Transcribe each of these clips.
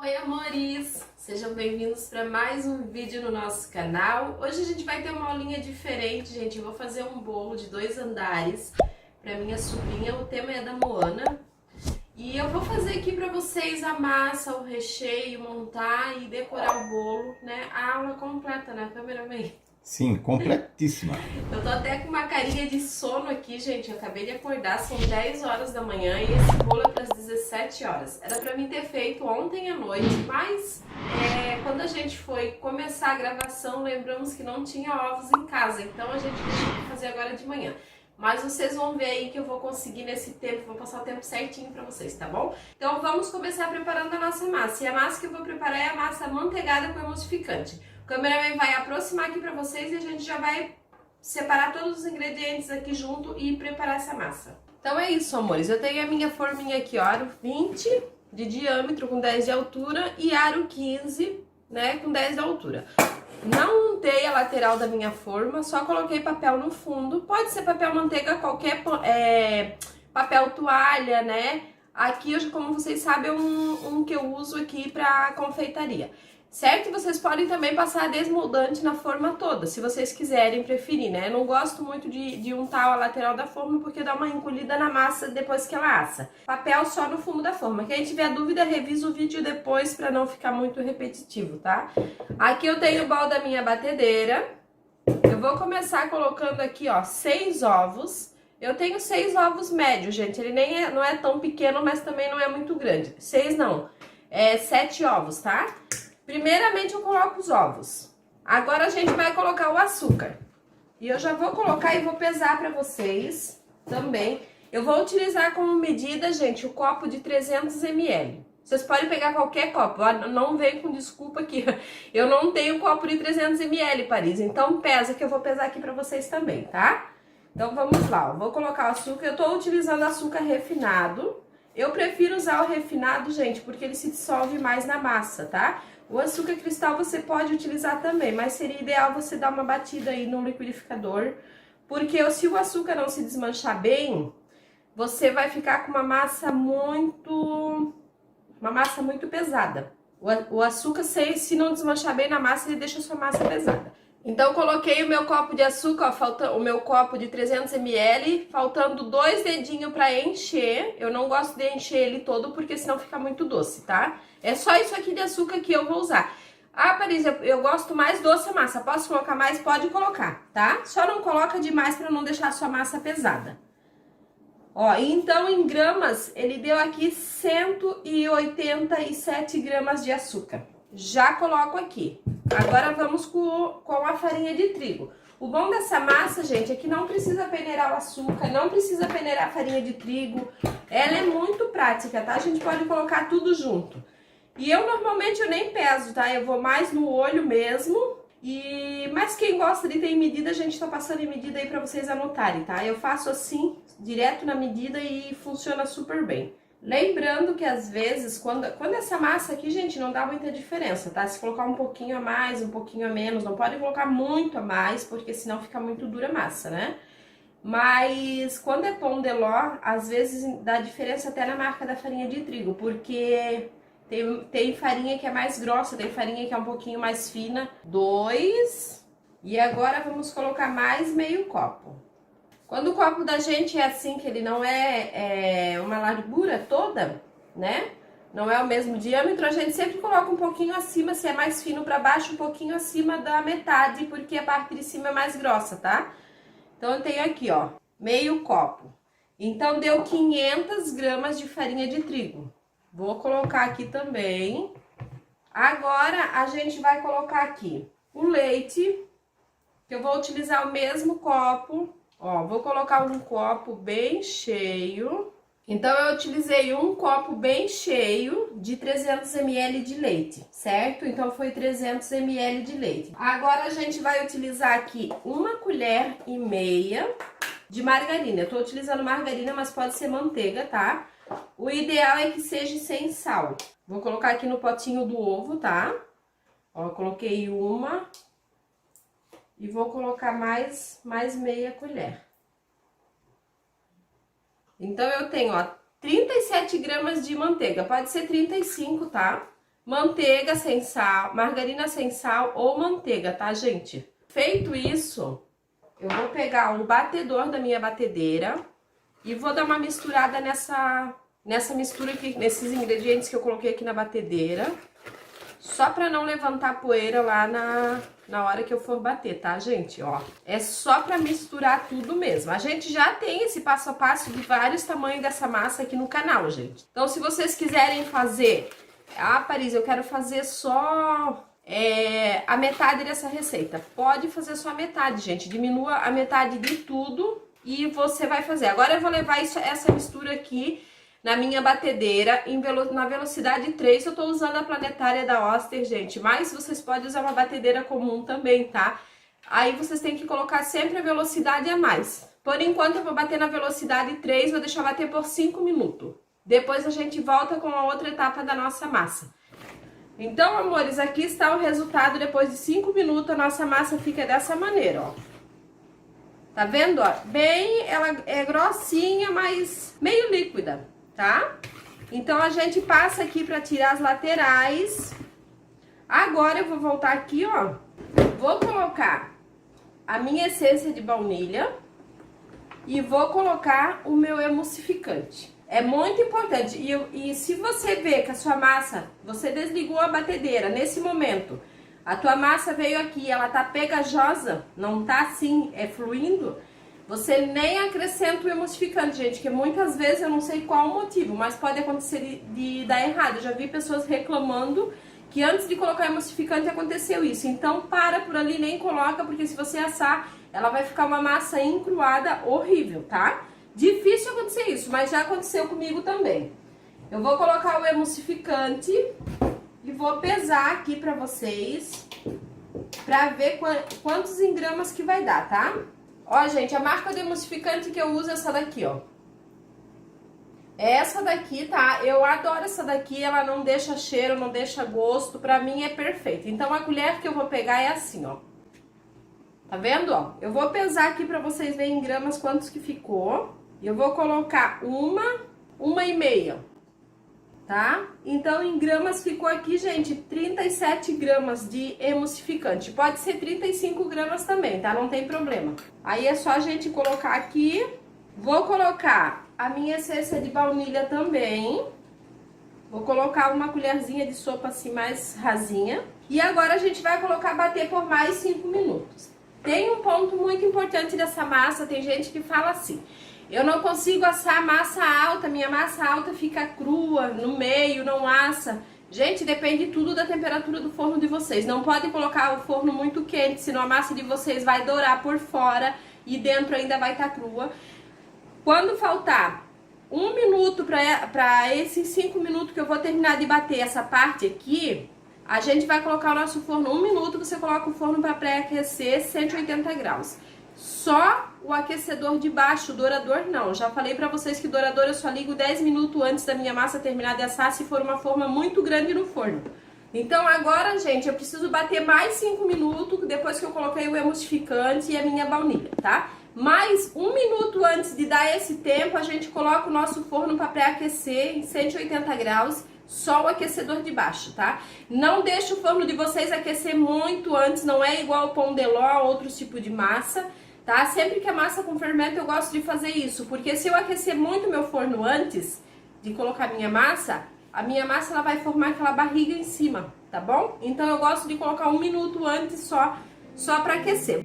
Oi, amores! Sejam bem-vindos para mais um vídeo no nosso canal. Hoje a gente vai ter uma aulinha diferente, gente. Eu vou fazer um bolo de 2 andares para minha sobrinha. O tema é da Moana. E eu vou fazer aqui para vocês a massa, o recheio, montar e decorar o bolo, né? A aula completa, né, cameraman? Sim, completíssima. Eu tô até com uma carinha de sono aqui, gente. Eu acabei de acordar, são 10 horas da manhã e esse bolo é para as 17 horas. Era para mim ter feito ontem à noite, mas quando a gente foi começar a gravação, lembramos que não tinha ovos em casa, então a gente decidiu fazer agora de manhã. Mas vocês vão ver aí que eu vou conseguir nesse tempo, vou passar o tempo certinho pra vocês, tá bom? Então vamos começar preparando a nossa massa. E a massa que eu vou preparar é a massa amanteigada com emulsificante. O cameraman vai aproximar aqui pra vocês e a gente já vai separar todos os ingredientes aqui junto e preparar essa massa. Então é isso, amores. Eu tenho a minha forminha aqui, ó, aro 20 de diâmetro com 10 de altura e aro 15, né, com 10 de altura. Não untei a lateral da minha forma, só coloquei papel no fundo. Pode ser papel manteiga, qualquer papel toalha, né? Aqui, como vocês sabem, é um que eu uso aqui pra confeitaria. Certo? Vocês podem também passar desmoldante na forma toda, se vocês quiserem preferir, né? Eu não gosto muito de untar a lateral da forma porque dá uma encolhida na massa depois que ela assa. Papel só no fundo da forma. Quem tiver dúvida, revisa o vídeo depois para não ficar muito repetitivo, tá? Aqui eu tenho o bol da minha batedeira. Eu vou começar colocando aqui, ó, 6 ovos. Eu tenho 6 ovos médios, gente. Ele não é tão pequeno, mas também não é muito grande. 6 não, 7 ovos, tá? Primeiramente eu coloco os ovos. Agora a gente vai colocar o açúcar. E eu já vou colocar e vou pesar pra vocês também. Eu vou utilizar como medida, gente, o copo de 300 ml. Vocês podem pegar qualquer copo, não vem com desculpa aqui. Eu não tenho copo de 300 ml, Paris. Então pesa que eu vou pesar aqui pra vocês também, tá? Então vamos lá, ó. Vou colocar o açúcar. Eu tô utilizando açúcar refinado. Eu prefiro usar o refinado, gente, porque ele se dissolve mais na massa, tá? O açúcar cristal você pode utilizar também, mas seria ideal você dar uma batida aí no liquidificador, porque se o açúcar não se desmanchar bem, você vai ficar com uma massa muito pesada. O açúcar, se não desmanchar bem na massa, ele deixa a sua massa pesada. Então eu coloquei o meu copo de açúcar, ó, o meu copo de 300 ml, faltando 2 dedinhos para encher. Eu não gosto de encher ele todo porque senão fica muito doce, tá? É só isso aqui de açúcar que eu vou usar. Ah, Paris, eu gosto mais doce a massa. Posso colocar mais? Pode colocar, tá? Só não coloca demais para não deixar a sua massa pesada. Ó, então em gramas, ele deu aqui 187 gramas de açúcar. Já coloco aqui. Agora vamos com a farinha de trigo. O bom dessa massa, gente, é que não precisa peneirar o açúcar, não precisa peneirar a farinha de trigo. Ela é muito prática, tá? A gente pode colocar tudo junto. E eu normalmente nem peso, tá? Eu vou mais no olho mesmo. Mas quem gosta de ter em medida, a gente tá passando em medida aí pra vocês anotarem, tá? Eu faço assim, direto na medida e funciona super bem. Lembrando que às vezes, quando essa massa aqui, gente, não dá muita diferença, tá? Se colocar um pouquinho a mais, um pouquinho a menos, não pode colocar muito a mais, porque senão fica muito dura a massa, né? Mas quando é pão de ló, às vezes dá diferença até na marca da farinha de trigo, porque tem farinha que é mais grossa, tem farinha que é um pouquinho mais fina. 2. E agora vamos colocar mais meio copo. Quando o copo da gente é assim, que ele não é uma largura toda, né? Não é o mesmo diâmetro, a gente sempre coloca um pouquinho acima, se é mais fino para baixo, um pouquinho acima da metade, porque a parte de cima é mais grossa, tá? Então eu tenho aqui, ó, meio copo. Então deu 500 gramas de farinha de trigo. Vou colocar aqui também. Agora a gente vai colocar aqui o leite, que eu vou utilizar o mesmo copo. Ó, vou colocar um copo bem cheio. Então, eu utilizei um copo bem cheio de 300 ml de leite, certo? Então, foi 300 ml de leite. Agora, a gente vai utilizar aqui 1,5 colher de margarina. Eu tô utilizando margarina, mas pode ser manteiga, tá? O ideal é que seja sem sal. Vou colocar aqui no potinho do ovo, tá? Ó, coloquei uma. E vou colocar mais meia colher. Então, eu tenho, ó, 37 gramas de manteiga. Pode ser 35, tá? manteiga sem sal, margarina sem sal ou manteiga, tá, gente? Feito isso, eu vou pegar o batedor da minha batedeira e vou dar uma misturada nessa mistura aqui, nesses ingredientes que eu coloquei aqui na batedeira. Só pra não levantar poeira lá na hora que eu for bater, tá, gente? Ó, é só pra misturar tudo mesmo. A gente já tem esse passo a passo de vários tamanhos dessa massa aqui no canal, gente. Então, se vocês quiserem fazer... Ah, Paris, eu quero fazer só a metade dessa receita. Pode fazer só a metade, gente. Diminua a metade de tudo e você vai fazer. Agora eu vou levar essa mistura aqui na minha batedeira, na velocidade 3, eu tô usando a planetária da Oster, gente, mas vocês podem usar uma batedeira comum também, tá? Aí vocês têm que colocar sempre a velocidade a mais. Por enquanto eu vou bater na velocidade 3, vou deixar bater por 5 minutos. Depois a gente volta com a outra etapa da nossa massa. Então, amores, aqui está o resultado. Depois de 5 minutos, a nossa massa fica dessa maneira, ó. Tá vendo, ó? Ela é grossinha, mas meio líquida, tá? Então, a gente passa aqui pra tirar as laterais. Agora, eu vou voltar aqui, ó. Vou colocar a minha essência de baunilha e vou colocar o meu emulsificante. É muito importante. E se você vê que a sua massa, você desligou a batedeira nesse momento, a tua massa veio aqui, ela tá pegajosa, não tá assim, fluindo, você nem acrescenta o emulsificante, gente, que muitas vezes eu não sei qual o motivo, mas pode acontecer de dar errado. Eu já vi pessoas reclamando que antes de colocar emulsificante aconteceu isso. Então para por ali, nem coloca, porque se você assar, ela vai ficar uma massa encruada horrível, tá? Difícil acontecer isso, mas já aconteceu comigo também. Eu vou colocar o emulsificante e vou pesar aqui pra vocês, pra ver quantos em gramas que vai dar, tá? Ó, gente, a marca do emulsificante que eu uso é essa daqui, ó. Essa daqui, tá? Eu adoro essa daqui, ela não deixa cheiro, não deixa gosto, pra mim é perfeita. Então, a colher que eu vou pegar é assim, ó. Tá vendo, ó? Eu vou pesar aqui pra vocês verem em gramas quantos que ficou. E eu vou colocar uma e meia, tá? Então, em gramas ficou aqui, gente, 37 gramas de emulsificante. Pode ser 35 gramas também, tá? Não tem problema. Aí é só a gente colocar aqui. Vou colocar a minha essência de baunilha também. Vou colocar uma colherzinha de sopa assim mais rasinha. E agora a gente vai colocar bater por mais 5 minutos. Tem um ponto muito importante dessa massa, tem gente que fala assim: eu não consigo assar massa alta, minha massa alta fica crua, no meio, não assa. Gente, depende tudo da temperatura do forno de vocês. Não pode colocar o forno muito quente, senão a massa de vocês vai dourar por fora e dentro ainda vai estar crua. Quando faltar 1 minuto para esses 5 minutos que eu vou terminar de bater essa parte aqui, a gente vai colocar o nosso forno 1 minuto, você coloca o forno para pré-aquecer 180 graus. Só o aquecedor de baixo, o dourador não. Já falei pra vocês que dourador eu só ligo 10 minutos antes da minha massa terminar de assar, se for uma forma muito grande no forno. Então agora, gente, eu preciso bater mais 5 minutos, depois que eu coloquei o emulsificante e a minha baunilha, tá? Mais 1 minuto antes de dar esse tempo, a gente coloca o nosso forno para pré-aquecer em 180 graus, só o aquecedor de baixo, tá? Não deixe o forno de vocês aquecer muito antes, não é igual o pão de ló, outro tipo de massa, tá? Sempre que é massa com fermento eu gosto de fazer isso, porque se eu aquecer muito meu forno antes de colocar a minha massa ela vai formar aquela barriga em cima, tá bom? Então eu gosto de colocar 1 minuto antes só para aquecer.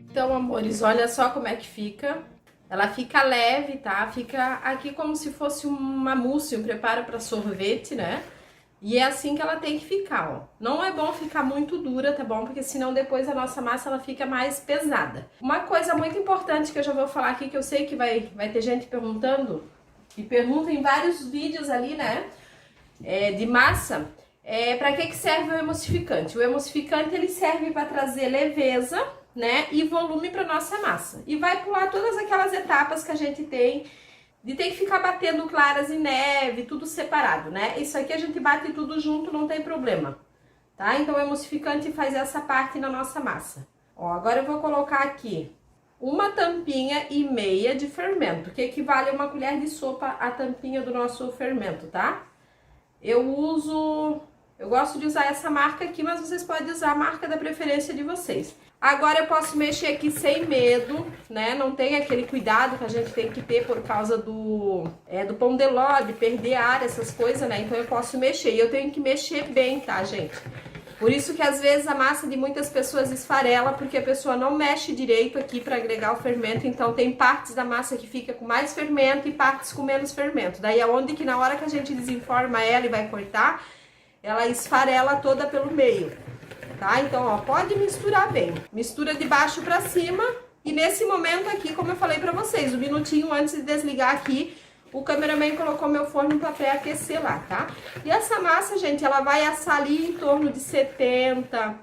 Então, amores, olha só como é que fica. Ela fica leve, tá? Fica aqui como se fosse uma mousse, um preparo para sorvete, né? E é assim que ela tem que ficar, ó. Não é bom ficar muito dura, tá bom? Porque senão depois a nossa massa ela fica mais pesada. Uma coisa muito importante que eu já vou falar aqui, que eu sei que vai ter gente perguntando, e pergunta em vários vídeos ali, né? De massa. Para que serve o emulsificante? O emulsificante ele serve para trazer leveza, né, e volume para nossa massa. E vai pular todas aquelas etapas que a gente tem de ter que ficar batendo claras em neve, tudo separado, né? Isso aqui a gente bate tudo junto, não tem problema, tá? Então o emulsificante faz essa parte na nossa massa. Ó, agora eu vou colocar aqui uma tampinha e meia de fermento, que equivale a uma colher de sopa a tampinha do nosso fermento, tá? Eu gosto de usar essa marca aqui, mas vocês podem usar a marca da preferência de vocês. Agora eu posso mexer aqui sem medo, né? Não tem aquele cuidado que a gente tem que ter por causa do pão de ló, de perder ar, essas coisas, né? Então eu posso mexer. E eu tenho que mexer bem, tá, gente? Por isso que às vezes a massa de muitas pessoas esfarela, porque a pessoa não mexe direito aqui para agregar o fermento. Então tem partes da massa que fica com mais fermento e partes com menos fermento. Daí é onde que na hora que a gente desenforma ela e vai cortar, ela esfarela toda pelo meio. Tá? Então, ó, pode misturar bem. Mistura de baixo pra cima. E nesse momento aqui, como eu falei pra vocês, um minutinho antes de desligar aqui, o cameraman colocou meu forno pra pré-aquecer lá, tá? E essa massa, gente, ela vai assar ali em torno de 70,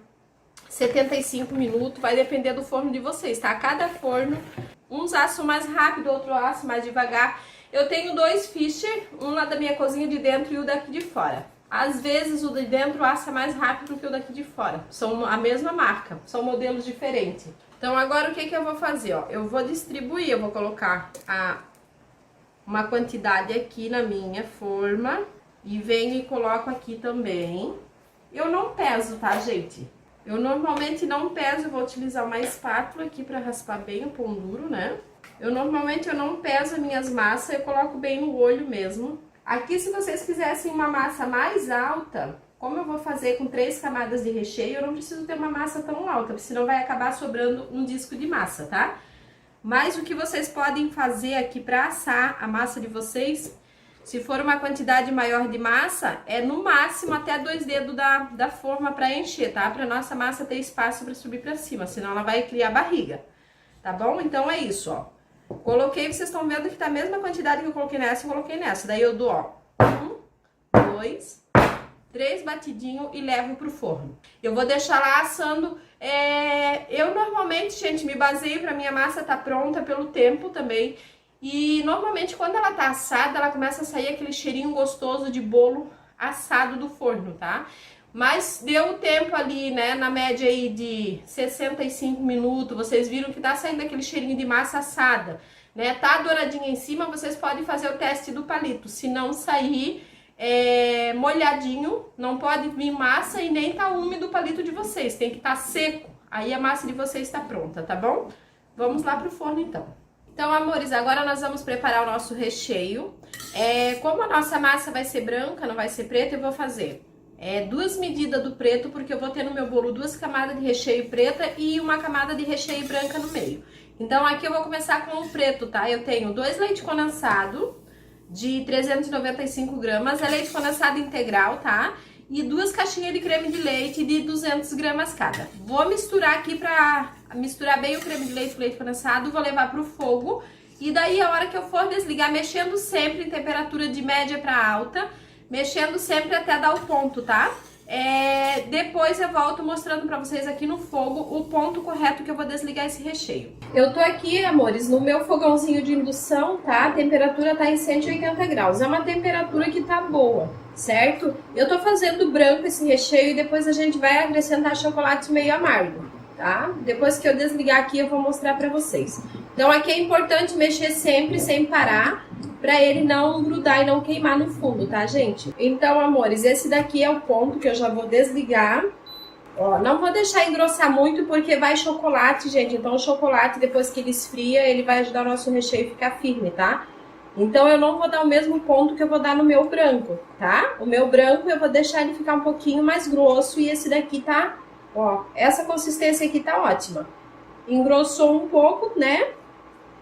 75 minutos. Vai depender do forno de vocês, tá? Cada forno, uns assam mais rápido, outro assa mais devagar. Eu tenho dois Fischer, um lá da minha cozinha de dentro e o daqui de fora. Às vezes o de dentro assa mais rápido que o daqui de fora. São a mesma marca, são modelos diferentes. Então agora o que que eu vou fazer, ó? Eu vou distribuir, eu vou colocar uma quantidade aqui na minha forma. E venho e coloco aqui também. Eu não peso, tá, gente? Eu normalmente não peso, eu vou utilizar uma espátula aqui pra raspar bem o pão duro, né? Eu normalmente não peso as minhas massas, eu coloco bem no olho mesmo. Aqui, se vocês quisessem uma massa mais alta, como eu vou fazer com 3 camadas de recheio, eu não preciso ter uma massa tão alta, porque senão vai acabar sobrando um disco de massa, tá? Mas o que vocês podem fazer aqui para assar a massa de vocês, se for uma quantidade maior de massa, é no máximo até 2 dedos da forma para encher, tá? Para nossa massa ter espaço para subir para cima, senão ela vai criar barriga, tá bom? Então é isso, ó. Coloquei, vocês estão vendo que tá a mesma quantidade que eu coloquei nessa, Daí eu dou, ó, 1, 2, 3 batidinhos e levo pro forno. Eu vou deixar lá assando. Eu normalmente, gente, me baseio pra minha massa tá pronta pelo tempo também. E normalmente quando ela tá assada, ela começa a sair aquele cheirinho gostoso de bolo assado do forno, tá? Mas deu o tempo ali, né, na média aí de 65 minutos, vocês viram que tá saindo aquele cheirinho de massa assada, né? Tá douradinha em cima, vocês podem fazer o teste do palito. Se não sair molhadinho, não pode vir massa e nem tá úmido o palito de vocês, tem que estar seco. Aí a massa de vocês está pronta, tá bom? Vamos lá pro forno então. Então, amores, agora nós vamos preparar o nosso recheio. Como a nossa massa vai ser branca, não vai ser preta, eu vou fazer 2 medidas do preto, porque eu vou ter no meu bolo 2 camadas de recheio preta e uma camada de recheio branca no meio. Então, aqui eu vou começar com o preto, tá? Eu tenho 2 leite condensado de 395 gramas, é leite condensado integral, tá? E 2 caixinhas de creme de leite de 200 gramas cada. Vou misturar aqui pra misturar bem o creme de leite com o leite condensado, vou levar pro fogo. E daí, a hora que eu for desligar, mexendo sempre em temperatura de média pra alta, mexendo sempre até dar o ponto, tá? Depois eu volto mostrando pra vocês aqui no fogo o ponto correto que eu vou desligar esse recheio. Eu tô aqui, amores, no meu fogãozinho de indução, tá? A temperatura tá em 180 graus. É uma temperatura que tá boa, certo? Eu tô fazendo branco esse recheio e depois a gente vai acrescentar chocolate meio amargo, tá? Depois que eu desligar aqui eu vou mostrar pra vocês. Então aqui é importante mexer sempre sem parar, pra ele não grudar e não queimar no fundo, tá, gente? Então, amores, esse daqui é o ponto que eu já vou desligar. Ó, não vou deixar engrossar muito porque vai chocolate, gente. Então, o chocolate, depois que ele esfria, ele vai ajudar o nosso recheio a ficar firme, tá? Então, eu não vou dar o mesmo ponto que eu vou dar no meu branco, tá? O meu branco, eu vou deixar ele ficar um pouquinho mais grosso e esse daqui tá... Ó, essa consistência aqui tá ótima. Engrossou um pouco, né?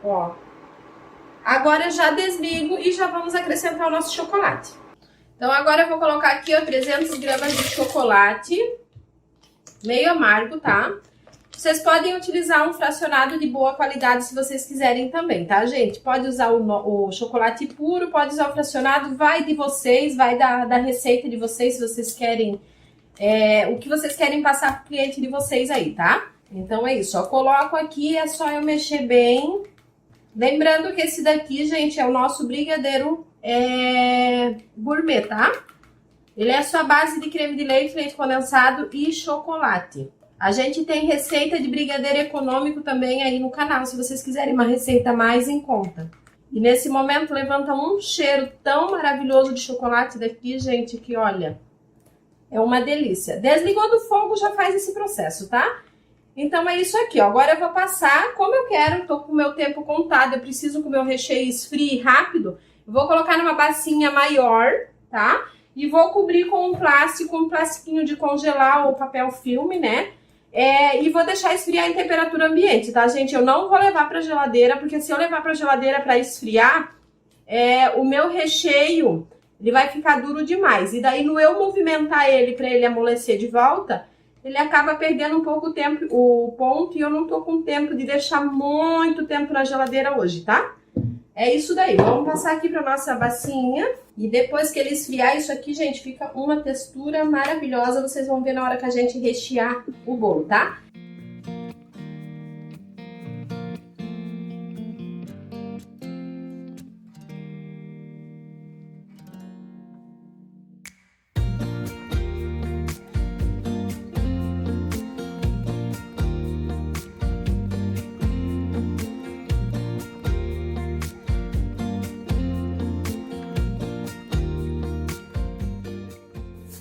Ó. Agora eu já desligo e já vamos acrescentar o nosso chocolate. Então agora eu vou colocar aqui, ó, 300 gramas de chocolate, meio amargo, tá? Vocês podem utilizar um fracionado de boa qualidade se vocês quiserem também, tá, gente? Pode usar o chocolate puro, pode usar o fracionado, vai de vocês, vai da receita de vocês, se vocês querem, o que vocês querem passar pro cliente de vocês aí, tá? Então é isso, ó, coloco aqui, é só eu mexer bem. Lembrando que esse daqui, gente, é o nosso brigadeiro gourmet, tá? Ele é só base de creme de leite, leite condensado e chocolate. A gente tem receita de brigadeiro econômico também aí no canal, se vocês quiserem uma receita mais em conta. E nesse momento levanta um cheiro tão maravilhoso de chocolate daqui, gente, que olha, é uma delícia. Desligou do fogo, já faz esse processo, tá? Então é isso aqui, ó. Agora eu vou passar como eu quero, tô com o meu tempo contado, eu preciso que o meu recheio esfrie rápido. Eu vou colocar numa bacinha maior, tá? E vou cobrir com um plastiquinho de congelar ou papel filme, né? E vou deixar esfriar em temperatura ambiente, tá, gente? Eu não vou levar pra geladeira, porque se eu levar pra geladeira pra esfriar, o meu recheio, ele vai ficar duro demais. E daí, no eu movimentar ele pra ele amolecer de volta, ele acaba perdendo um pouco o ponto e eu não tô com tempo de deixar muito tempo na geladeira hoje, tá? É isso daí. Vamos passar aqui pra nossa bacinha. E depois que ele esfriar, isso aqui, gente, fica uma textura maravilhosa. Vocês vão ver na hora que a gente rechear o bolo, tá?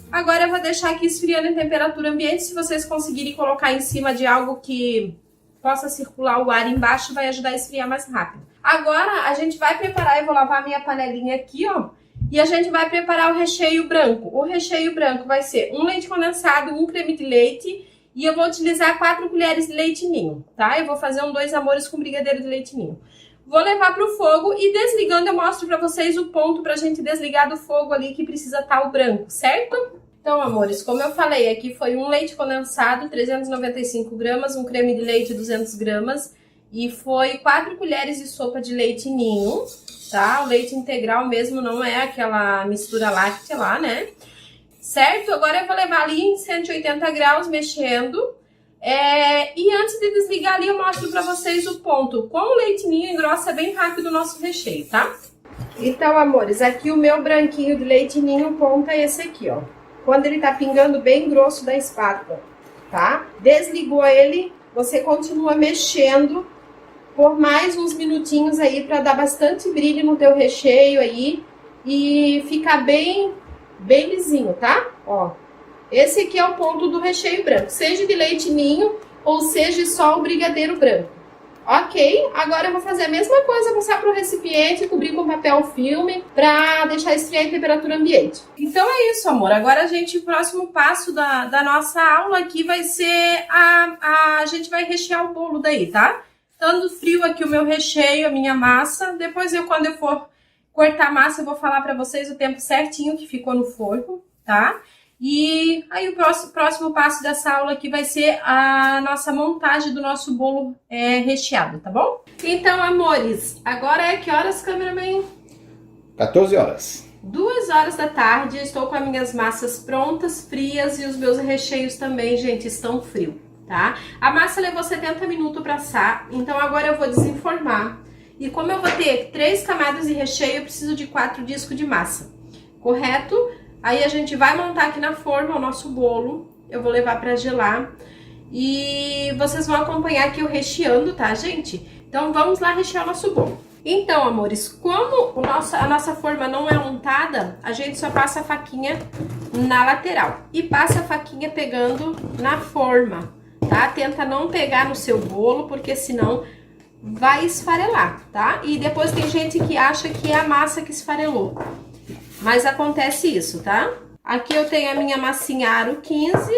Agora eu vou deixar aqui esfriando em temperatura ambiente. Se vocês conseguirem colocar em cima de algo que possa circular o ar embaixo, vai ajudar a esfriar mais rápido. Agora a gente vai preparar, eu vou lavar minha panelinha aqui, ó. E a gente vai preparar o recheio branco. O recheio branco vai ser um leite condensado, um creme de leite. E eu vou utilizar 4 colheres de leite ninho, tá? Eu vou fazer um 2 amores com brigadeiro de leite ninho. Vou levar pro fogo e desligando eu mostro pra vocês o ponto pra gente desligar do fogo ali que precisa estar o branco, certo? Então, amores, como eu falei, aqui foi um leite condensado, 395 gramas, um creme de leite, 200 gramas, e foi 4 colheres de sopa de leite ninho, tá? O leite integral mesmo, não é aquela mistura láctea lá, né? Certo? Agora eu vou levar ali em 180 graus, mexendo. E antes de desligar ali, eu mostro pra vocês o ponto. Com o leite ninho, engrossa bem rápido o nosso recheio, tá? Então, amores, aqui o meu branquinho de leite ninho, o ponto é esse aqui, ó. Quando ele tá pingando bem grosso da espátula, tá? Desligou ele, você continua mexendo por mais uns minutinhos aí pra dar bastante brilho no teu recheio aí e ficar bem lisinho, tá? Ó, esse aqui é o ponto do recheio branco, seja de leite ninho ou seja só o brigadeiro branco. Ok, agora eu vou fazer a mesma coisa, passar para o recipiente, cobrir com papel filme para deixar esfriar em temperatura ambiente. Então é isso, amor. Agora o próximo passo da nossa aula aqui vai ser a gente vai rechear o bolo daí, tá? Estando frio aqui o meu recheio, a minha massa. Depois quando eu for cortar a massa, eu vou falar para vocês o tempo certinho que ficou no forno, tá? E aí o próximo passo dessa aula aqui vai ser a nossa montagem do nosso bolo recheado, tá bom? Então, amores, agora é que horas, cameraman? 14 horas. 2 horas da tarde, eu estou com as minhas massas prontas, frias, e os meus recheios também, gente, estão frios, tá? A massa levou 70 minutos para assar, então agora eu vou desenformar. E como eu vou ter 3 camadas de recheio, eu preciso de 4 discos de massa, correto? Aí a gente vai montar aqui na forma o nosso bolo, eu vou levar para gelar e vocês vão acompanhar aqui eu recheando, tá, gente? Então vamos lá rechear o nosso bolo. Então, amores, como a nossa forma não é untada, a gente só passa a faquinha na lateral e passa a faquinha pegando na forma, tá? Tenta não pegar no seu bolo, porque senão vai esfarelar, tá? E depois tem gente que acha que é a massa que esfarelou. Mas acontece isso, tá? Aqui eu tenho a minha massinha aro 15,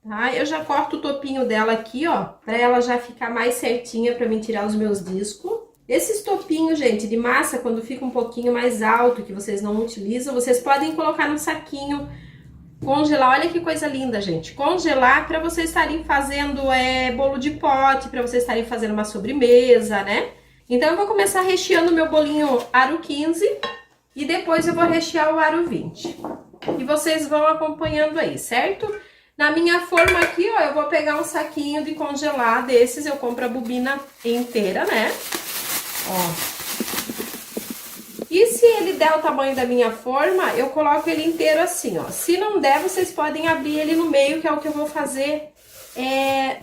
tá? Eu já corto o topinho dela aqui, ó, pra ela já ficar mais certinha pra mim tirar os meus discos. Esses topinhos, gente, de massa, quando fica um pouquinho mais alto, que vocês não utilizam, vocês podem colocar no saquinho, congelar. Olha que coisa linda, gente. Congelar pra vocês estarem fazendo bolo de pote, pra vocês estarem fazendo uma sobremesa, né? Então eu vou começar recheando meu bolinho aro 15... E depois eu vou rechear o aro 20. E vocês vão acompanhando aí, certo? Na minha forma aqui, ó, eu vou pegar um saquinho de congelar desses, eu compro a bobina inteira, né? Ó. E se ele der o tamanho da minha forma, eu coloco ele inteiro assim, ó. Se não der, vocês podem abrir ele no meio, que é o que eu vou fazer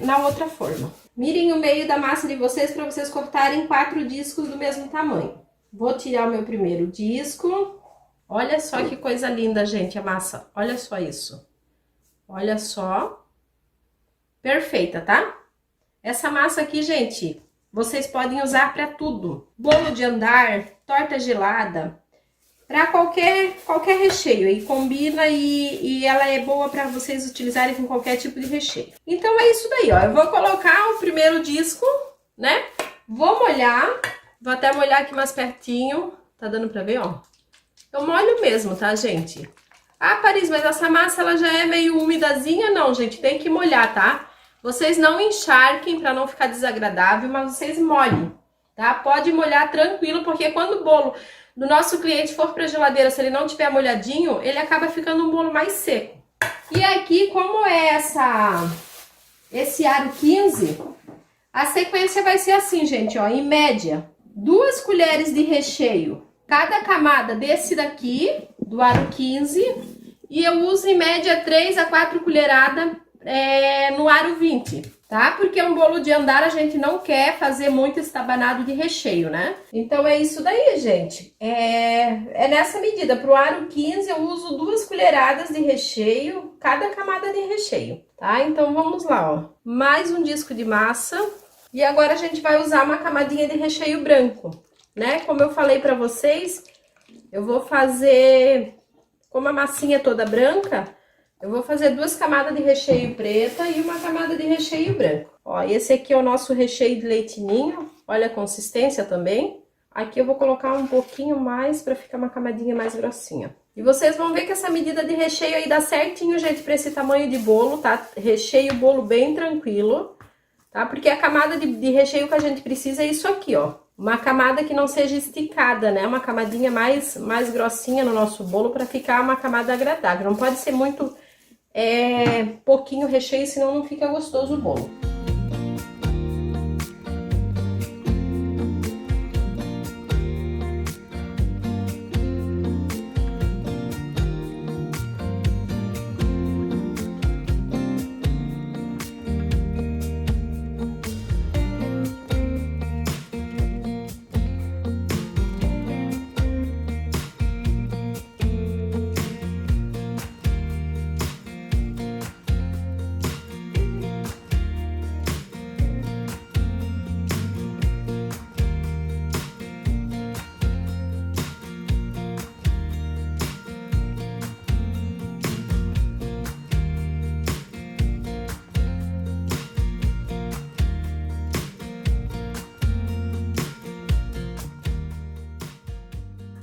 na outra forma. Mirem o meio da massa de vocês para vocês cortarem 4 discos do mesmo tamanho. Vou tirar o meu primeiro disco. Olha só que coisa linda, gente, a massa. Olha só isso. Olha só. Perfeita, tá? Essa massa aqui, gente, vocês podem usar para tudo. Bolo de andar, torta gelada, para qualquer recheio. E combina e ela é boa para vocês utilizarem com qualquer tipo de recheio. Então é isso daí, ó. Eu vou colocar o primeiro disco, né? Vou molhar. Vou até molhar aqui mais pertinho. Tá dando para ver, ó? Eu molho mesmo, tá, gente? Ah, Paris, mas essa massa ela já é meio umidazinha? Não, gente, tem que molhar, tá? Vocês não encharquem para não ficar desagradável, mas vocês molhem, tá? Pode molhar tranquilo, porque quando o bolo do nosso cliente for para a geladeira, se ele não tiver molhadinho, ele acaba ficando um bolo mais seco. E aqui, como é esse aro 15, a sequência vai ser assim, gente, ó, em média, 2 colheres de recheio, cada camada desse daqui, do aro 15, e eu uso em média 3 a 4 colheradas no aro 20, tá? Porque um bolo de andar a gente não quer fazer muito estabanado de recheio, né? Então é isso daí, gente. É nessa medida. Pro aro 15 eu uso 2 colheradas de recheio, cada camada de recheio, tá? Então vamos lá, ó. Mais um disco de massa. E agora a gente vai usar uma camadinha de recheio branco, né? Como eu falei pra vocês, eu vou fazer, como a massinha é toda branca, eu vou fazer 2 camadas de recheio preta e uma camada de recheio branco. Ó, esse aqui é o nosso recheio de leite ninho. Olha a consistência também. Aqui eu vou colocar um pouquinho mais para ficar uma camadinha mais grossinha. E vocês vão ver que essa medida de recheio aí dá certinho, gente, para esse tamanho de bolo, tá? Recheio o bolo bem tranquilo, tá? Porque a camada de recheio que a gente precisa é isso aqui, ó. Uma camada que não seja esticada, né? Uma camadinha mais grossinha no nosso bolo para ficar uma camada agradável. Não pode ser muito... pouquinho recheio, senão não fica gostoso o bolo.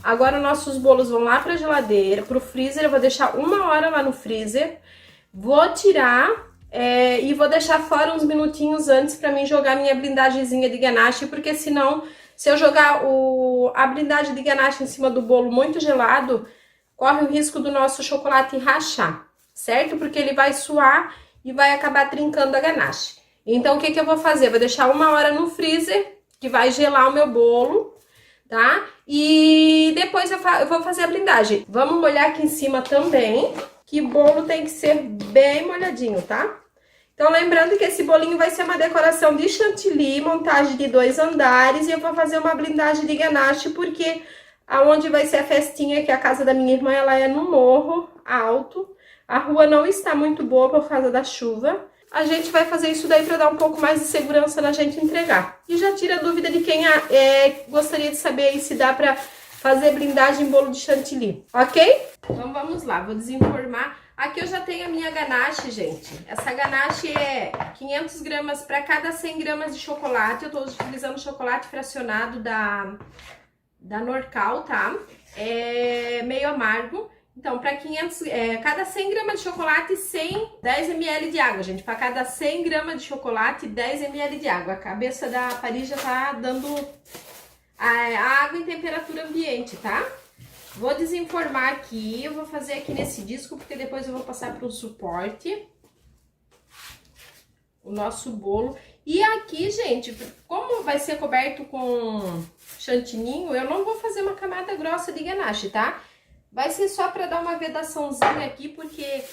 Agora nossos bolos vão lá pra geladeira, pro freezer. Eu vou deixar 1 hora lá no freezer. Vou tirar e vou deixar fora uns minutinhos antes pra mim jogar minha blindagemzinha de ganache, porque senão, se eu jogar a blindagem de ganache em cima do bolo muito gelado, corre o risco do nosso chocolate rachar, certo? Porque ele vai suar e vai acabar trincando a ganache. Então, o que eu vou fazer? Vou deixar 1 hora no freezer, que vai gelar o meu bolo, tá? E depois eu vou fazer a blindagem. Vamos molhar aqui em cima também, que bolo tem que ser bem molhadinho, tá? Então, lembrando que esse bolinho vai ser uma decoração de chantilly, montagem de 2 andares, e eu vou fazer uma blindagem de ganache, porque aonde vai ser a festinha, que é a casa da minha irmã, ela é no morro alto. A rua não está muito boa por causa da chuva. A gente vai fazer isso daí para dar um pouco mais de segurança na gente entregar. E já tira a dúvida de quem gostaria de saber aí se dá para fazer blindagem em bolo de chantilly, ok? Então vamos lá, vou desenformar. Aqui eu já tenho a minha ganache, gente. Essa ganache é 500 gramas para cada 100 gramas de chocolate. Eu tô utilizando chocolate fracionado da Norcal, tá? É meio amargo. Então, para cada 100 gramas de chocolate, 10 ml de água, gente. Para cada 100 gramas de chocolate, 10 ml de água. A cabeça da Paris já tá dando a água em temperatura ambiente, tá? Vou desenformar aqui, eu vou fazer aqui nesse disco, porque depois eu vou passar para o suporte. o nosso bolo. E aqui, gente, como vai ser coberto com chantininho, eu não vou fazer uma camada grossa de ganache, tá? Vai ser só pra dar uma vedaçãozinha aqui, porque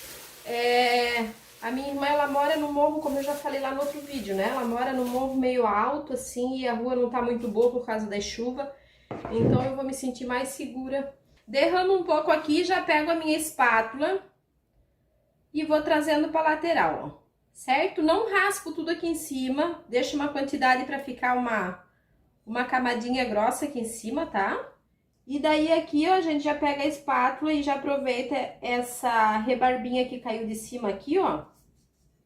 a minha irmã, ela mora no morro, como eu já falei lá no outro vídeo, né? Ela mora no morro meio alto, assim, e a rua não tá muito boa por causa da chuva. Então eu vou me sentir mais segura. Derramo um pouco aqui, já pego a minha espátula e vou trazendo pra lateral, ó. Certo? Não raspo tudo aqui em cima, deixo uma quantidade pra ficar uma camadinha grossa aqui em cima, tá? E daí aqui, ó, a gente já pega a espátula e já aproveita essa rebarbinha que caiu de cima aqui, ó.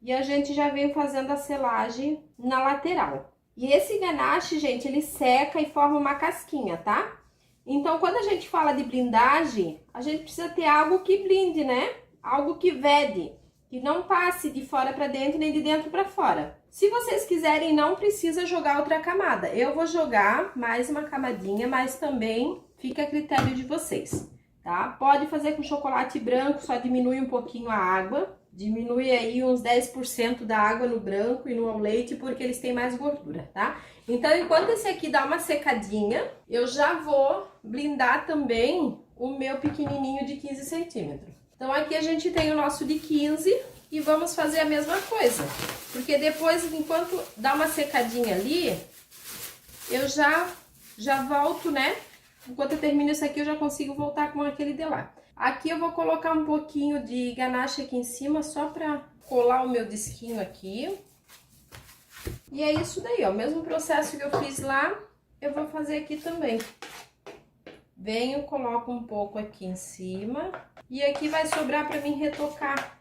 E a gente já vem fazendo a selagem na lateral. E esse ganache, gente, ele seca e forma uma casquinha, tá? Então, quando a gente fala de blindagem, a gente precisa ter algo que blinde, né? Algo que vede, que não passe de fora para dentro nem de dentro para fora. Se vocês quiserem, não precisa jogar outra camada. Eu vou jogar mais uma camadinha, mas também fica a critério de vocês, tá? Pode fazer com chocolate branco, só diminui um pouquinho a água. Diminui aí uns 10% da água no branco e no ao leite, porque eles têm mais gordura, tá? Então, enquanto esse aqui dá uma secadinha, eu já vou blindar também o meu pequenininho de 15 centímetros. Então, aqui a gente tem o nosso de 15 e vamos fazer a mesma coisa. Porque depois, enquanto dá uma secadinha ali, eu já volto, né? Enquanto eu termino isso aqui, eu já consigo voltar com aquele de lá. Aqui eu vou colocar um pouquinho de ganache aqui em cima, só pra colar o meu disquinho aqui. E é isso daí, ó. O mesmo processo que eu fiz lá, eu vou fazer aqui também. Venho, coloco um pouco aqui em cima. E aqui vai sobrar pra mim retocar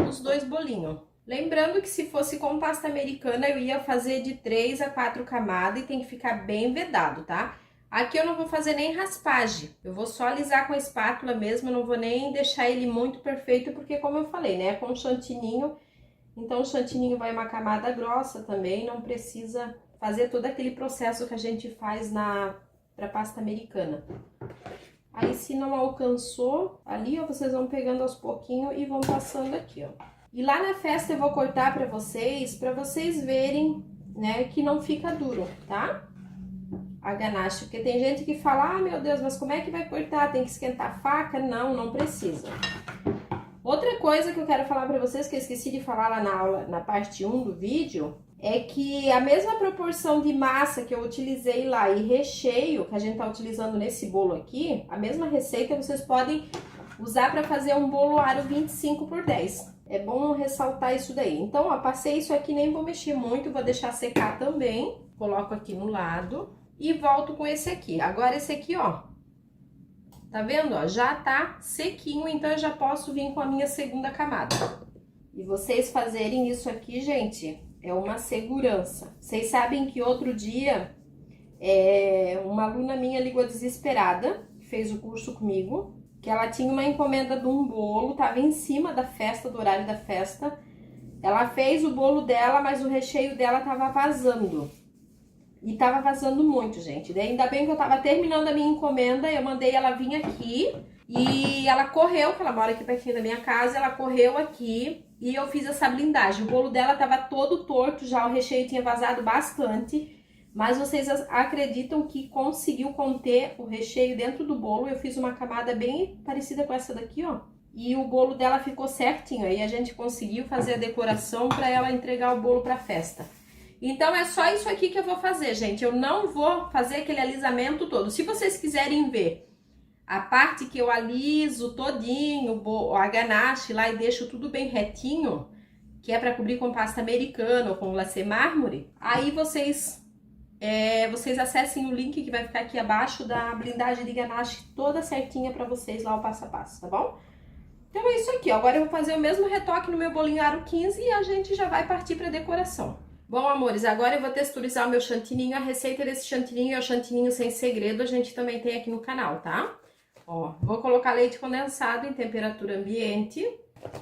os dois bolinhos. Lembrando que se fosse com pasta americana, eu ia fazer de 3 a 4 camadas e tem que ficar bem vedado, tá? Aqui eu não vou fazer nem raspagem, eu vou só alisar com a espátula mesmo, eu não vou nem deixar ele muito perfeito, porque como eu falei, né, com chantininho, então o chantininho vai uma camada grossa também, não precisa fazer todo aquele processo que a gente faz pra pasta americana. Aí se não alcançou, ali ó, vocês vão pegando aos pouquinhos e vão passando aqui, ó. E lá na festa eu vou cortar pra vocês verem, né, que não fica duro, tá? A ganache, porque tem gente que fala, ah, meu Deus, mas como é que vai cortar? Tem que esquentar a faca? Não, não precisa. Outra coisa que eu quero falar pra vocês, que eu esqueci de falar lá na aula, na parte 1 do vídeo, é que a mesma proporção de massa que eu utilizei lá e recheio que a gente tá utilizando nesse bolo aqui, a mesma receita vocês podem usar pra fazer um bolo aro 25x10. É bom ressaltar isso daí. Então, ó, passei isso aqui, nem vou mexer muito, vou deixar secar também. Coloco aqui no lado. E volto com esse aqui. Agora esse aqui, ó, tá vendo, ó, já tá sequinho, então eu já posso vir com a minha segunda camada. E vocês fazerem isso aqui, gente, é uma segurança. Vocês sabem que outro dia, uma aluna minha ligou desesperada, que fez o curso comigo, que ela tinha uma encomenda de um bolo, tava em cima da festa, do horário da festa. Ela fez o bolo dela, mas o recheio dela tava vazando. E tava vazando muito, gente. Daí ainda bem que eu tava terminando a minha encomenda, eu mandei ela vir aqui e ela correu, que ela mora aqui pertinho da minha casa, ela correu aqui e eu fiz essa blindagem. O bolo dela tava todo torto já, o recheio tinha vazado bastante, mas vocês acreditam que conseguiu conter o recheio dentro do bolo? Eu fiz uma camada bem parecida com essa daqui, ó. E o bolo dela ficou certinho, aí a gente conseguiu fazer a decoração para ela entregar o bolo pra festa. Então, é só isso aqui que eu vou fazer, gente. Eu não vou fazer aquele alisamento todo. Se vocês quiserem ver a parte que eu aliso todinho, a ganache lá e deixo tudo bem retinho, que é para cobrir com pasta americana ou com glacê mármore, aí vocês acessem o link que vai ficar aqui abaixo da blindagem de ganache toda certinha para vocês lá o passo a passo, tá bom? Então, é isso aqui, ó. Agora eu vou fazer o mesmo retoque no meu bolinho aro 15 e a gente já vai partir para decoração. Bom, amores, agora eu vou texturizar o meu chantininho. A receita desse chantininho é o chantininho sem segredo, a gente também tem aqui no canal, tá? Ó, vou colocar leite condensado em temperatura ambiente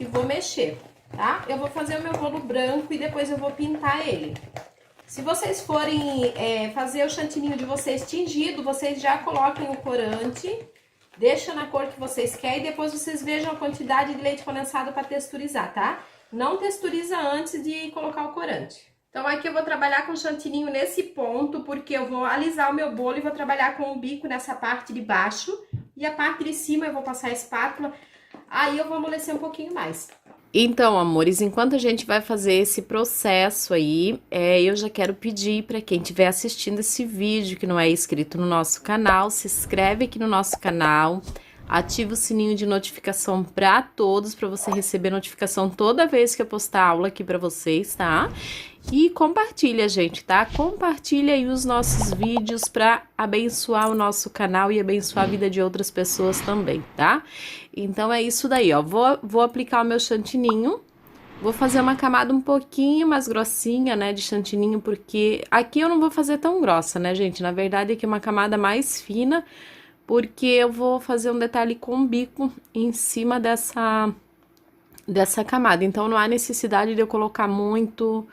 e vou mexer, tá? Eu vou fazer o meu bolo branco e depois eu vou pintar ele. Se vocês forem fazer o chantininho de vocês tingido, vocês já coloquem o corante, deixa na cor que vocês querem e depois vocês vejam a quantidade de leite condensado para texturizar, tá? Não texturiza antes de colocar o corante. Então aqui eu vou trabalhar com chantininho nesse ponto, porque eu vou alisar o meu bolo e vou trabalhar com o bico nessa parte de baixo. E a parte de cima eu vou passar a espátula, aí eu vou amolecer um pouquinho mais. Então, amores, enquanto a gente vai fazer esse processo aí, eu já quero pedir para quem estiver assistindo esse vídeo, que não é inscrito no nosso canal, se inscreve aqui no nosso canal, ativa o sininho de notificação para todos, para você receber notificação toda vez que eu postar aula aqui para vocês, tá? E compartilha, gente, tá? Compartilha aí os nossos vídeos para abençoar o nosso canal e abençoar a vida de outras pessoas também, tá? Então é isso daí, ó. Vou aplicar o meu chantininho. Vou fazer uma camada um pouquinho mais grossinha, né, de chantininho, porque aqui eu não vou fazer tão grossa, né, gente? Na verdade, aqui é uma camada mais fina, porque eu vou fazer um detalhe com bico em cima dessa camada. Então não há necessidade de eu colocar muito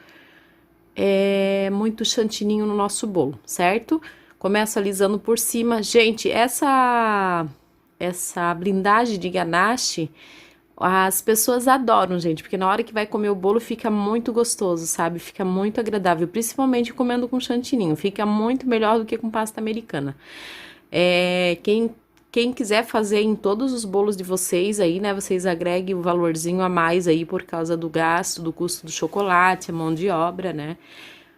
chantininho no nosso bolo, certo? Começo alisando por cima. Gente, essa blindagem de ganache, as pessoas adoram, gente, porque na hora que vai comer o bolo fica muito gostoso, sabe? Fica muito agradável, principalmente comendo com chantininho. Fica muito melhor do que com pasta americana. Quem quiser fazer em todos os bolos de vocês aí, né, vocês agreguem o valorzinho a mais aí por causa do gasto, do custo do chocolate, a mão de obra, né?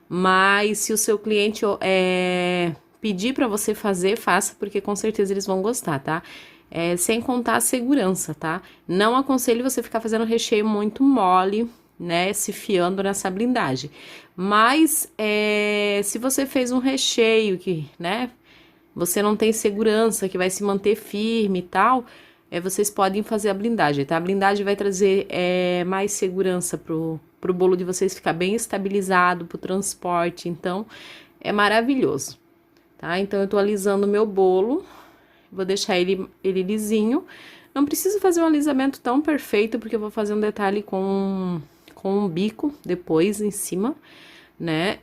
Mas se o seu cliente pedir para você fazer, faça, porque com certeza eles vão gostar, tá? Sem contar a segurança, tá? Não aconselho você ficar fazendo recheio muito mole, né, se fiando nessa blindagem. Mas se você fez um recheio que, né, você não tem segurança, que vai se manter firme e tal, vocês podem fazer a blindagem, tá? A blindagem vai trazer mais segurança pro bolo de vocês ficar bem estabilizado, pro transporte, então é maravilhoso, tá? Então eu tô alisando o meu bolo, vou deixar ele lisinho. Não preciso fazer um alisamento tão perfeito, porque eu vou fazer um detalhe com um bico depois em cima, né?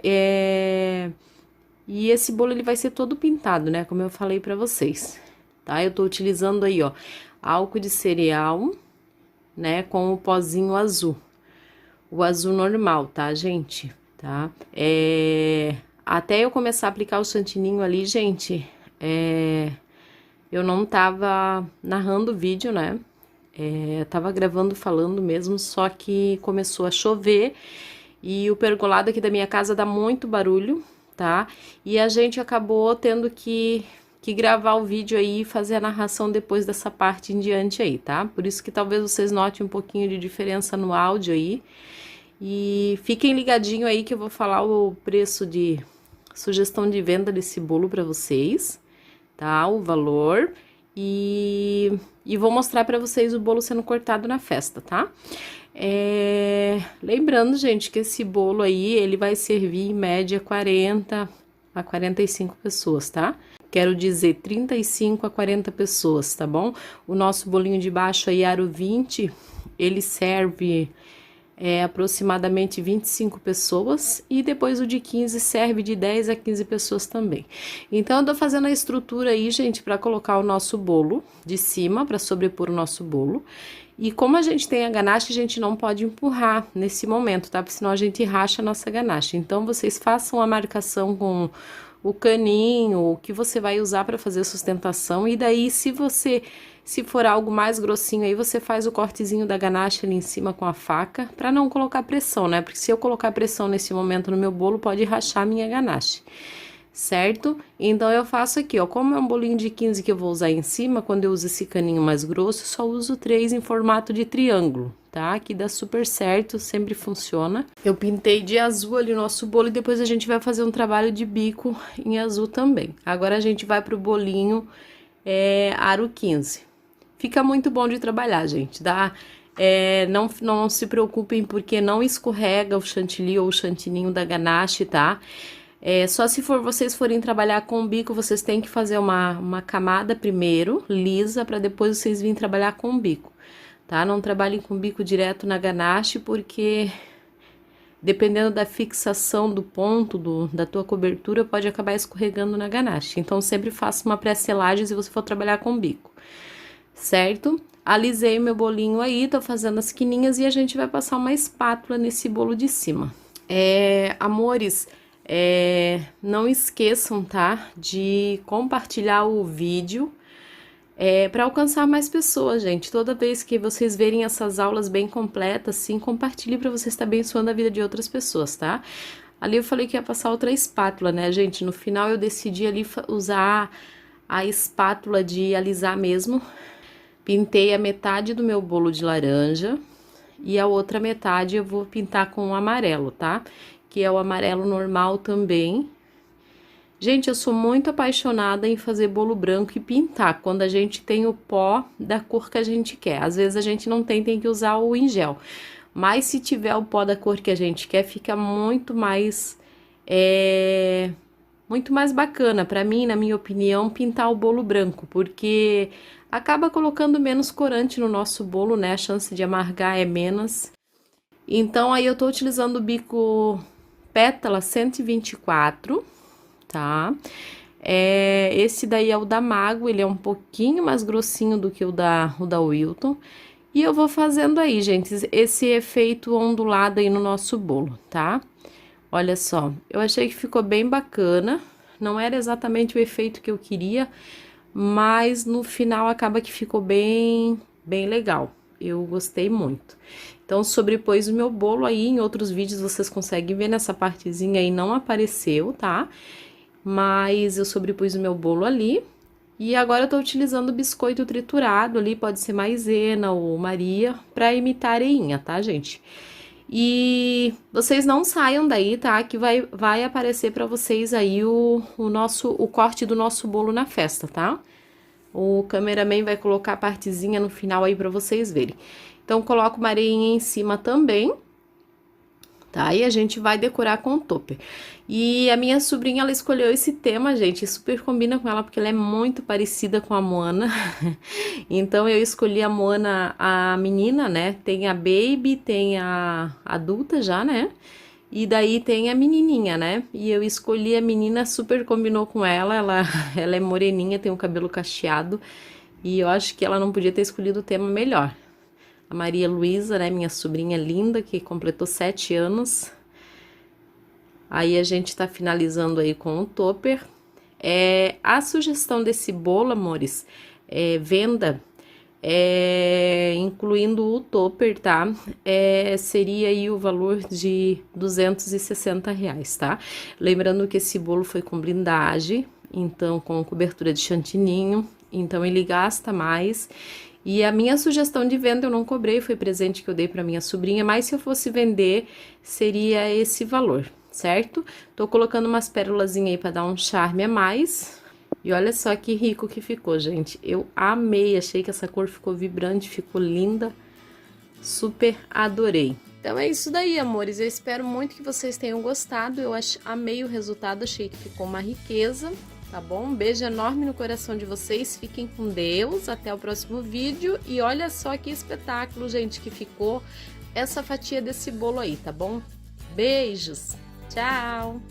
E esse bolo ele vai ser todo pintado, né? Como eu falei pra vocês, tá? Eu tô utilizando aí, ó, álcool de cereal, né? Com o pozinho azul. O azul normal, tá, gente? Tá? Até eu começar a aplicar o chantininho ali, gente, eu não tava narrando o vídeo, né? Eu tava gravando, falando mesmo, só que começou a chover e o pergolado aqui da minha casa dá muito barulho, tá? E a gente acabou tendo que gravar o vídeo aí e fazer a narração depois dessa parte em diante aí, tá? Por isso que talvez vocês notem um pouquinho de diferença no áudio aí. E fiquem ligadinho aí que eu vou falar o preço de sugestão de venda desse bolo pra vocês, tá? O valor e vou mostrar pra vocês o bolo sendo cortado na festa, tá? Lembrando, gente, que esse bolo aí, ele vai servir em média 40 a 45 pessoas, tá? Quero dizer 35 a 40 pessoas, tá bom? O nosso bolinho de baixo aí, aro 20, ele serve aproximadamente 25 pessoas e depois o de 15 serve de 10 a 15 pessoas também. Então eu tô fazendo a estrutura aí, gente, para colocar o nosso bolo de cima, para sobrepor o nosso bolo. E como a gente tem a ganache, a gente não pode empurrar nesse momento, tá? Porque senão a gente racha a nossa ganache. Então vocês façam a marcação com o caninho, o que você vai usar para fazer a sustentação, e daí se for algo mais grossinho aí, você faz o cortezinho da ganache ali em cima com a faca, para não colocar pressão, né? Porque se eu colocar pressão nesse momento no meu bolo, pode rachar a minha ganache, certo? Então eu faço aqui, ó, como é um bolinho de 15 que eu vou usar em cima, quando eu uso esse caninho mais grosso, só uso 3 em formato de triângulo, tá? Que dá super certo, sempre funciona. Eu pintei de azul ali o nosso bolo e depois a gente vai fazer um trabalho de bico em azul também. Agora a gente vai pro bolinho aro 15. Fica muito bom de trabalhar, gente, tá? Não se preocupem porque não escorrega o chantilly ou o chantininho da ganache, tá? Só se vocês forem trabalhar com o bico, vocês têm que fazer uma camada primeiro, lisa, para depois vocês virem trabalhar com o bico, tá? Não trabalhem com o bico direto na ganache, porque dependendo da fixação do ponto da tua cobertura, pode acabar escorregando na ganache. Então, sempre faça uma pré-selagem se você for trabalhar com o bico, certo? alisei o meu bolinho aí, tô fazendo as quininhas e a gente vai passar uma espátula nesse bolo de cima. Amores, não esqueçam, tá, de compartilhar o vídeo para alcançar mais pessoas, gente. Toda vez que vocês verem essas aulas bem completas, assim, compartilhe para você estar abençoando a vida de outras pessoas, tá? Ali eu falei que ia passar outra espátula, né, gente? No final eu decidi ali usar a espátula de alisar mesmo. Pintei a metade do meu bolo de laranja e a outra metade eu vou pintar com o amarelo, tá? Que é o amarelo normal também. Gente, eu sou muito apaixonada em fazer bolo branco e pintar, quando a gente tem o pó da cor que a gente quer. Às vezes a gente não tem que usar o em gel. Mas se tiver o pó da cor que a gente quer, fica muito mais bacana para mim, na minha opinião, pintar o bolo branco, porque acaba colocando menos corante no nosso bolo, né? A chance de amargar é menos. Então aí eu tô utilizando o bico Pétala 124, tá? Esse daí é o da Mago, ele é um pouquinho mais grossinho do que o da Wilton. E eu vou fazendo aí, gente, esse efeito ondulado aí no nosso bolo, tá? Olha só, eu achei que ficou bem bacana. Não era exatamente o efeito que eu queria, mas no final acaba que ficou bem legal. Eu gostei muito. Então, sobrepôs o meu bolo aí, em outros vídeos vocês conseguem ver, nessa partezinha aí não apareceu, tá? Mas eu sobrepus o meu bolo ali. E agora eu tô utilizando biscoito triturado ali, pode ser maisena ou Maria, pra imitar areinha, tá, gente? E vocês não saiam daí, tá? Que vai aparecer pra vocês aí o corte do nosso bolo na festa, tá? O cameraman vai colocar a partezinha no final aí pra vocês verem. Então, coloco uma areinha em cima também, tá? E a gente vai decorar com o topper. E a minha sobrinha, ela escolheu esse tema, gente, super combina com ela, porque ela é muito parecida com a Moana. Então, eu escolhi a Moana, a menina, né? Tem a Baby, tem a adulta já, né? E daí tem a menininha, né? E eu escolhi a menina, super combinou com ela, ela é moreninha, tem o cabelo cacheado. E eu acho que ela não podia ter escolhido o tema melhor. A Maria Luísa, né, minha sobrinha linda, que completou 7 anos. Aí a gente tá finalizando aí com o topper. A sugestão desse bolo, amores, venda, incluindo o topper, tá? Seria aí o valor de R$260, tá? Lembrando que esse bolo foi com blindagem, então com cobertura de chantininho, então ele gasta mais. E a minha sugestão de venda eu não cobrei, foi presente que eu dei para minha sobrinha, mas se eu fosse vender, seria esse valor, certo? Tô colocando umas pérolazinhas aí para dar um charme a mais. E olha só que rico que ficou, gente. Eu amei, achei que essa cor ficou vibrante, ficou linda. Super adorei. Então é isso daí, amores. Eu espero muito que vocês tenham gostado. Eu amei o resultado, achei que ficou uma riqueza. Tá bom? Um beijo enorme no coração de vocês, fiquem com Deus, até o próximo vídeo. E olha só que espetáculo, gente, que ficou essa fatia desse bolo aí, tá bom? Beijos, tchau!